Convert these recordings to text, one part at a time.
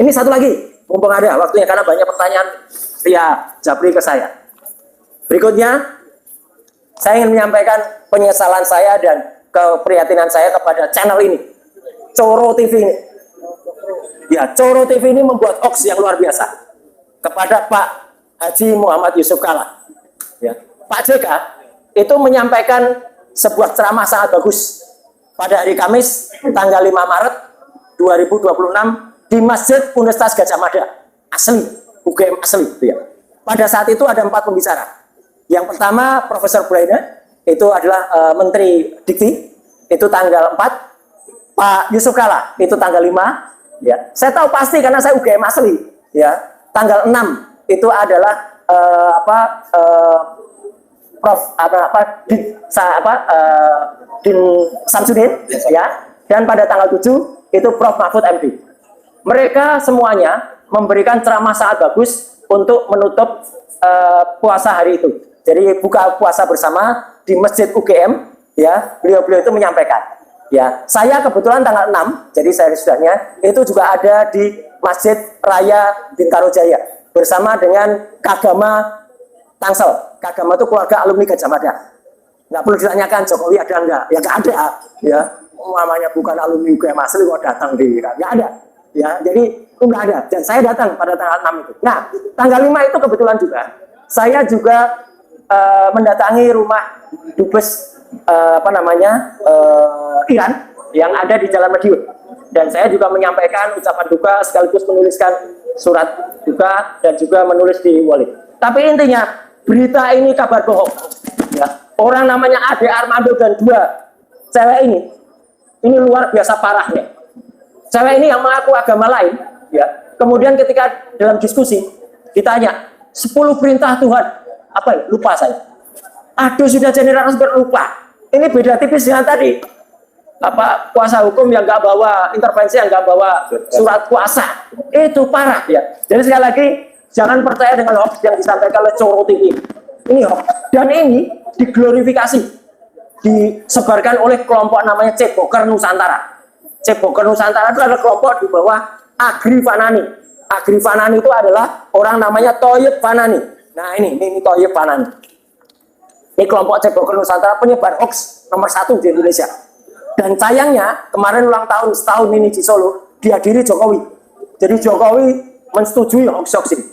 Ini satu lagi, mumpung ada waktunya karena banyak pertanyaan via Japri ke saya. Berikutnya, saya ingin menyampaikan penyesalan saya dan keprihatinan saya kepada channel ini, Coro TV ini. Ya, Coro TV ini membuat hoax yang luar biasa kepada Pak Haji Muhammad Yusuf Kalla. Ya, Pak JK itu menyampaikan sebuah ceramah sangat bagus pada hari Kamis tanggal 5 Maret 2026 di Masjid Universitas Gadjah Mada asli, UGM asli ya. Pada saat itu ada 4 pembicara. Yang pertama Profesor Braina, itu adalah Menteri Dikti, itu tanggal 4. Pak Yusuf Kalla itu tanggal 5 ya. Saya tahu pasti karena saya UGM asli ya. Tanggal 6 itu adalah Prof Din Samsudin ya. Dan pada tanggal 7 itu Prof Mahfud MD. Mereka semuanya memberikan ceramah sangat bagus untuk menutup puasa hari itu. Jadi buka puasa bersama di Masjid UGM ya. Beliau-beliau itu menyampaikan ya. Saya kebetulan tanggal 6, jadi saya sudahnya itu juga ada di Masjid Raya Bintaro Jaya bersama dengan Kagama Tangsel. Kagama itu keluarga alumni Gadjah Mada. Nggak perlu ditanyakan Jokowi ada enggak? Ya nggak ada ya. Namanya bukan alumni UGM asli kok datang di nggak ada ya. Jadi itu nggak ada. Dan saya datang pada tanggal 6 itu. Nah, tanggal 5 itu kebetulan juga saya juga mendatangi rumah Dubes Iran yang ada di Jalan Madiun. Dan saya juga menyampaikan ucapan duka sekaligus menuliskan surat duka dan juga menulis di wallet. Tapi intinya berita ini kabar bohong. Ya. Orang namanya Ade Armando dan 2 cewek ini luar biasa parahnya. Cewek ini yang mengaku agama lain, ya. Kemudian ketika dalam diskusi ditanya 10 perintah Tuhan, apa ya? Lupa saya. Aduh sudah general lupa. Ini beda tipis dengan tadi. Kuasa hukum yang nggak bawa intervensi, yang nggak bawa surat kuasa, itu parah ya. Jadi sekali lagi jangan percaya dengan hoax yang disampaikan oleh Coro TV. Ini hoax dan ini diglorifikasi, disebarkan oleh kelompok namanya Ceboker Nusantara. Ceboker Nusantara itu adalah kelompok di bawah Agri Fanani. Agri Fanani itu adalah orang namanya Thoyib Fanani. Nah ini Thoyib Fanani. Ini kelompok Ceboker Nusantara penyebar hoax nomor 1 di Indonesia. Dan sayangnya kemarin ulang tahun setahun ini di Solo dihadiri Jokowi. Jadi Jokowi mensetujui hoax ini.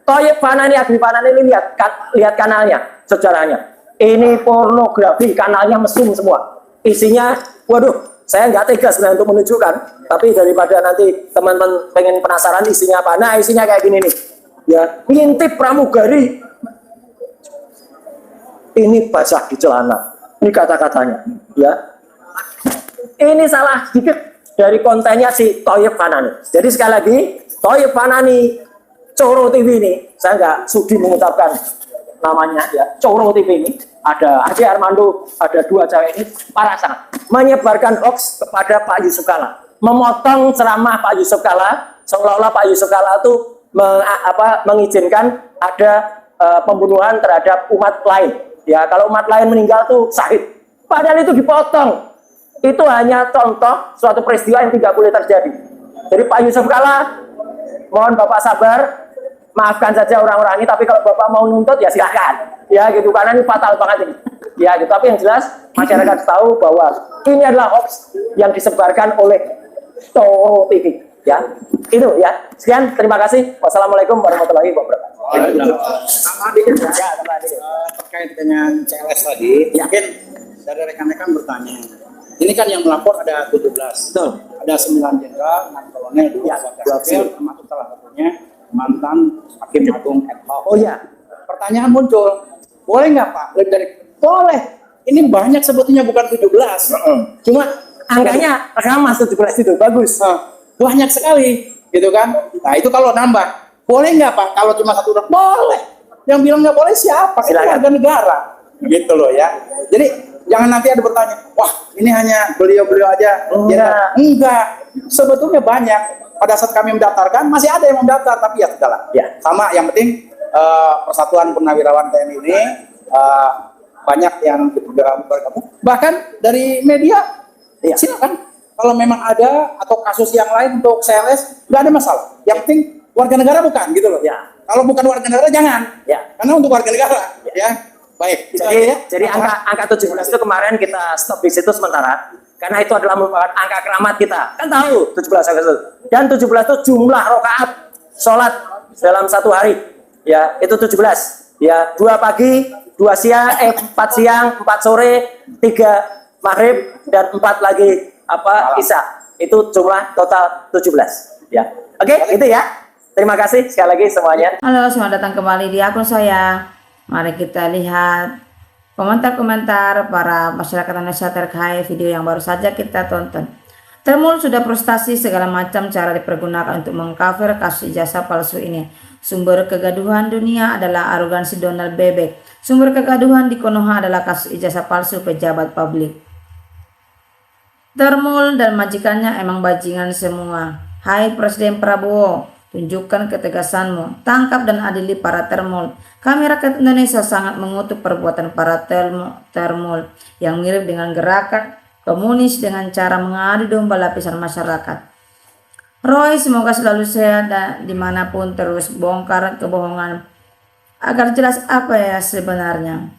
Thoyib Fanani, Agri Fanani ini lihat kanalnya, sejarahnya. Ini pornografi, kanalnya mesum semua. Isinya, waduh, saya nggak tega sebenarnya untuk menunjukkan. Tapi daripada nanti teman-teman pengen penasaran isinya apa. Nah, isinya kayak gini nih. Ya, ngintip pramugari. Ini basah di celana. Ini kata-katanya. Ya, ini salah sedikit dari kontennya si Thoyib Fanani. Jadi sekali lagi, Thoyib Fanani, Coro TV ini, saya nggak sudi mengucapkan namanya ya. Coro TV ini, ada Ade Armando, ada 2 cewek ini, parah sangat. Menyebarkan hoax kepada Pak Yusuf Kalla. Memotong ceramah Pak Yusuf Kalla, seolah-olah Pak Yusuf Kalla itu mengizinkan ada pembunuhan terhadap umat lain. Ya, kalau umat lain meninggal tuh syahid. Padahal itu dipotong. Itu hanya contoh suatu peristiwa yang tidak boleh terjadi. Jadi Pak Yusuf Kalla, mohon Bapak sabar, maafkan saja orang-orang ini, tapi kalau Bapak mau nuntut ya silakan. Ya gitu, karena ini fatal banget ini. Ya gitu, tapi yang jelas masyarakat tahu bahwa ini adalah hoax yang disebarkan oleh Coro TV. Ya, itu ya. Sekian, terima kasih. Wassalamualaikum warahmatullahi wabarakatuh. Terkait dengan CLS tadi, mungkin dari rekan-rekan bertanya. Ini kan yang melapor ada 17. Betul. Ada 9 jenderal, 6 kolonel, 2 wakil, termasuk salah satunya mantan Hakim Agung ad hoc. Oh ya. Pertanyaan muncul, boleh nggak Pak? Lebih dari boleh. Ini banyak sebetulnya bukan 17. Cuma Angkanya ramah 17 itu bagus. Banyak sekali, gitu kan? Nah itu kalau nambah, boleh nggak Pak? Kalau cuma 1 orang, boleh. Yang bilang nggak boleh siapa? Itu warga negara, gitu loh ya. Jadi jangan nanti ada bertanya, wah ini hanya beliau-beliau aja. Enggak. Sebetulnya banyak. Pada saat kami mendaftarkan, masih ada yang mendaftar, tapi ya sudahlah. Ya. Sama, yang penting Persatuan Purnawirawan TNI ini banyak yang bergabung. Bahkan dari media, silakan. Kalau memang ada atau kasus yang lain untuk CLS, nggak ada masalah. Yang penting warga negara bukan gitu loh. Ya. Kalau bukan warga negara jangan. Ya. Karena untuk warga negara ya. Baik. Jadi angka 17 itu kemarin kita stop di situ sementara karena itu adalah merupakan angka keramat kita. Kan tahu 17 Agustus. Dan 17 itu jumlah rakaat sholat dalam satu hari. Ya, itu 17. Ya, 2 pagi, 4 siang, 4 sore, 3 maghrib dan 4 lagi isya. Itu jumlah total 17. Ya. Oke, itu ya. Terima kasih sekali lagi semuanya. Halo, selamat datang kembali di akun saya. Mari kita lihat komentar-komentar para masyarakat Indonesia terkait video yang baru saja kita tonton. Termul sudah frustasi segala macam cara dipergunakan untuk mengcover kasus ijazah palsu ini. Sumber kegaduhan dunia adalah arogansi Donald Bebek. Sumber kegaduhan di Konoha adalah kasus ijazah palsu pejabat publik. Termul dan majikannya emang bajingan semua. Hai Presiden Prabowo, tunjukkan ketegasanmu, tangkap dan adili para termul. Kami rakyat Indonesia sangat mengutuk perbuatan para termul yang mirip dengan gerakan komunis dengan cara mengadu domba lapisan masyarakat. Roy semoga selalu sehat dan dimanapun terus bongkar kebohongan agar jelas apa ya sebenarnya.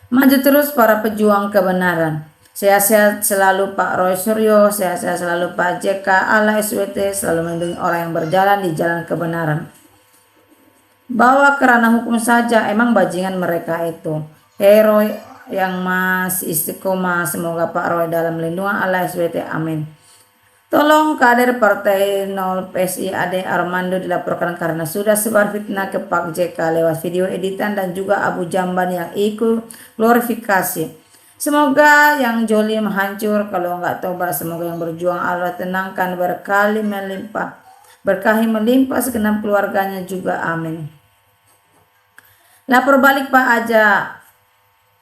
Maju terus para pejuang kebenaran. Sehat-sehat selalu Pak Roy Suryo, sehat-sehat selalu Pak JK, Allah SWT selalu melindungi orang yang berjalan di jalan kebenaran. Bawa ke ranah hukum saja, emang bajingan mereka itu. Hero yang masih istiqomah, semoga Pak Roy dalam lindungan Allah SWT, amin. Tolong kader Partai 0 PSI Ade Armando dilaporkan karena sudah sebar fitnah ke Pak JK lewat video editan dan juga Abu Jamban yang ikut glorifikasi. Semoga yang jolim hancur, kalau enggak tobat semoga yang berjuang Allah tenangkan berkahi melimpah segenap keluarganya juga, amin. Lapor balik Pak Aja,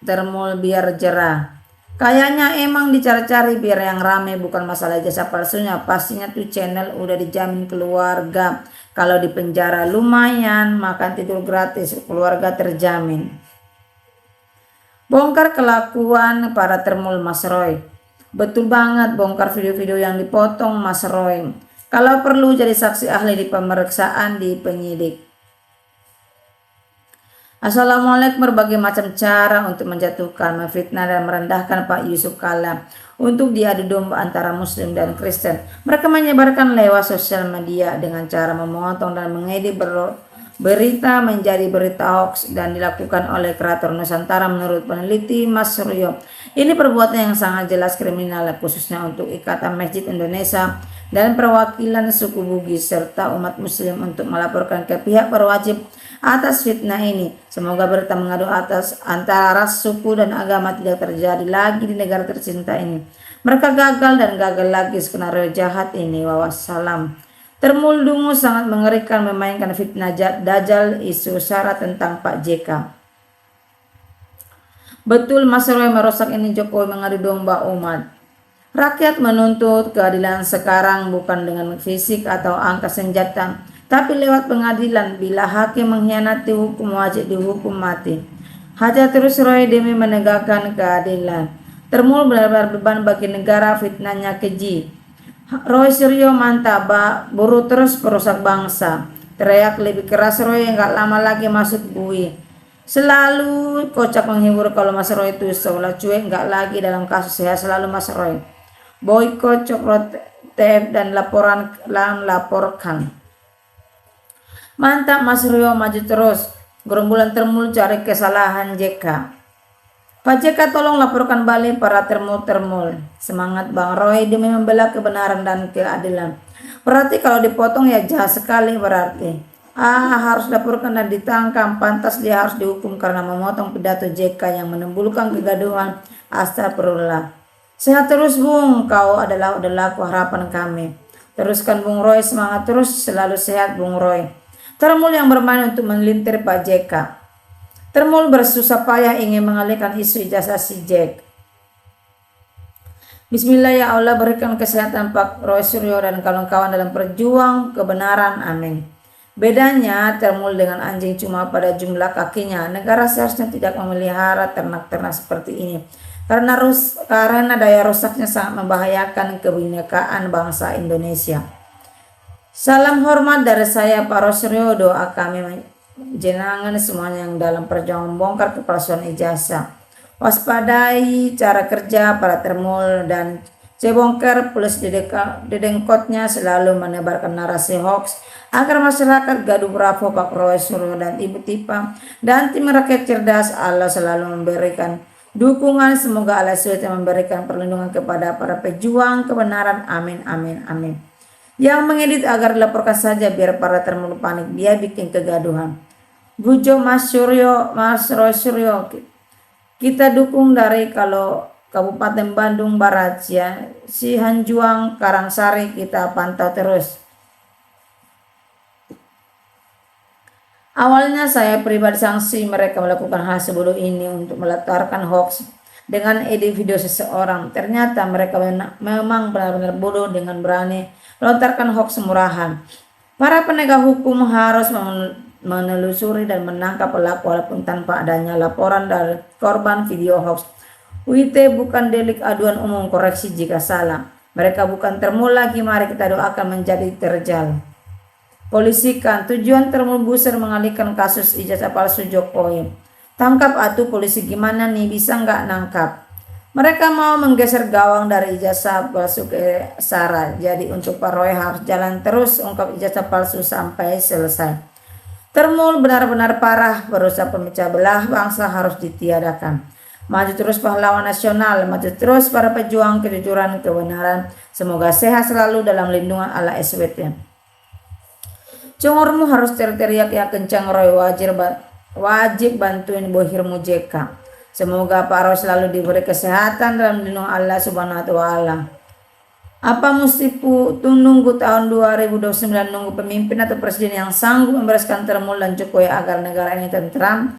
termul biar jerah. Kayaknya emang dicari-cari biar yang rame, bukan masalah jasa palsunya. Pastinya tuh channel udah dijamin keluarga. Kalau di penjara lumayan, makan tidur gratis, keluarga terjamin. Bongkar kelakuan para termul Mas Roy. Betul banget, bongkar video-video yang dipotong Mas Roy. Kalau perlu jadi saksi ahli di pemeriksaan di penyidik. Assalamualaikum, berbagai macam cara untuk menjatuhkan, memfitnah dan merendahkan Pak Yusuf Kala untuk diadu domba antara Muslim dan Kristen. Mereka menyebarkan lewat sosial media dengan cara memotong dan mengedit berita menjadi berita hoax dan dilakukan oleh kreator Nusantara menurut peneliti Mas Suryo. Ini perbuatan yang sangat jelas kriminal khususnya untuk Ikatan Masjid Indonesia dan perwakilan suku Bugis serta umat Muslim untuk melaporkan ke pihak berwajib atas fitnah ini. Semoga berita mengadu atas antara ras, suku dan agama tidak terjadi lagi di negara tercinta ini. Mereka gagal dan gagal lagi skenario jahat ini. Wassalam. Termul Dungu sangat mengerikan memainkan fitnah dajjal isu syarat tentang Pak JK. Betul Mas Roy merusak ini, Jokowi mengadu domba umat. Rakyat menuntut keadilan sekarang bukan dengan fisik atau angka senjata, tapi lewat pengadilan. Bila hakim mengkhianati hukum wajib dihukum mati. Hajar terus Roy demi menegakkan keadilan. Termul benar-benar beban bagi negara, fitnahnya keji. Roy Suryo mantap, buru terus perusak bangsa. Teriak lebih keras Roy, nggak lama lagi masuk bui. Selalu kocak menghibur kalau Mas Roy itu seolah cuek, nggak lagi dalam kasus. Sehat selalu Mas Roy. Boykot Coklat TF dan laporkan. Mantap Mas Suryo, maju terus. Gerombolan termul cari kesalahan JK. Pak JK tolong laporkan balik para termul-termul. Semangat Bang Roy demi membela kebenaran dan keadilan. Berarti kalau dipotong ya jahat sekali berarti. Harus laporkan dan ditangkap. Pantas dia harus dihukum karena memotong pidato JK yang menimbulkan kegaduhan. Astagfirullah. Sehat terus Bung, kau adalah harapan kami. Teruskan Bung Roy, semangat terus, selalu sehat Bung Roy. Termul yang bermain untuk melintir Pak JK. Termul bersusah payah ingin mengalihkan isu ijazah si Jack. Bismillah ya Allah, berikan kesehatan Pak Roy Suryo dan kawan-kawan dalam perjuang kebenaran, amin. Bedanya termul dengan anjing cuma pada jumlah kakinya. Negara seharusnya tidak memelihara ternak-ternak seperti ini. Karena daya rusaknya sangat membahayakan kebinekaan bangsa Indonesia. Salam hormat dari saya Pak Rosrio, doa kami jenengan semuanya yang dalam perjuangan membongkar kepalsuan ijazah. Waspadai cara kerja para termul dan cebongker plus didengkotnya selalu menebarkan narasi hoax agar masyarakat gaduh bravo Pak Rosrio dan Ibu Tipa dan tim rakyat cerdas. Allah selalu memberikan dukungan, semoga Allah SWT memberikan perlindungan kepada para pejuang kebenaran, amin amin amin. Yang mengedit agar dilaporkan saja biar para termulu panik, dia bikin kegaduhan. Bujo Mas Rosrio, kita dukung dari kalau Kabupaten Bandung Barat ya, si Hanjuang Karangsari kita pantau terus. Awalnya saya pribadi sanksi mereka melakukan hal sebodoh ini untuk meletarkan hoax dengan edit video seseorang. Ternyata mereka memang benar-benar bodoh dengan berani melontarkan hoax murahan. Para penegak hukum harus menelusuri dan menangkap pelaku walaupun tanpa adanya laporan dari korban video hoax. UIT bukan delik aduan umum, koreksi jika salah. Mereka bukan termul lagi, mari kita doakan menjadi terjal. Polisikan, tujuan termul buser mengalihkan kasus ijazah palsu Jokowi. Tangkap atuh polisi, gimana nih, bisa nggak nangkap? Mereka mau menggeser gawang dari ijazah palsu ke Sarah. Jadi untuk Pak Roy harus jalan terus ungkap ijazah palsu sampai selesai. Termul benar-benar parah, berusaha pemecah belah bangsa harus ditiadakan. Maju terus pahlawan nasional, maju terus para pejuang kejujuran kebenaran. Semoga sehat selalu dalam lindungan Allah SWT. Congormu harus teriak ya kencang Roy, wajib bantuin Bohirmu JK. Semoga Pak Roy selalu diberi kesehatan dalam lindungan Allah Subhanahu wa Ta'ala. Apa mesti nunggu tahun 2029 nunggu pemimpin atau presiden yang sanggup membereskan termul dan Jokowi agar negara ini tentram?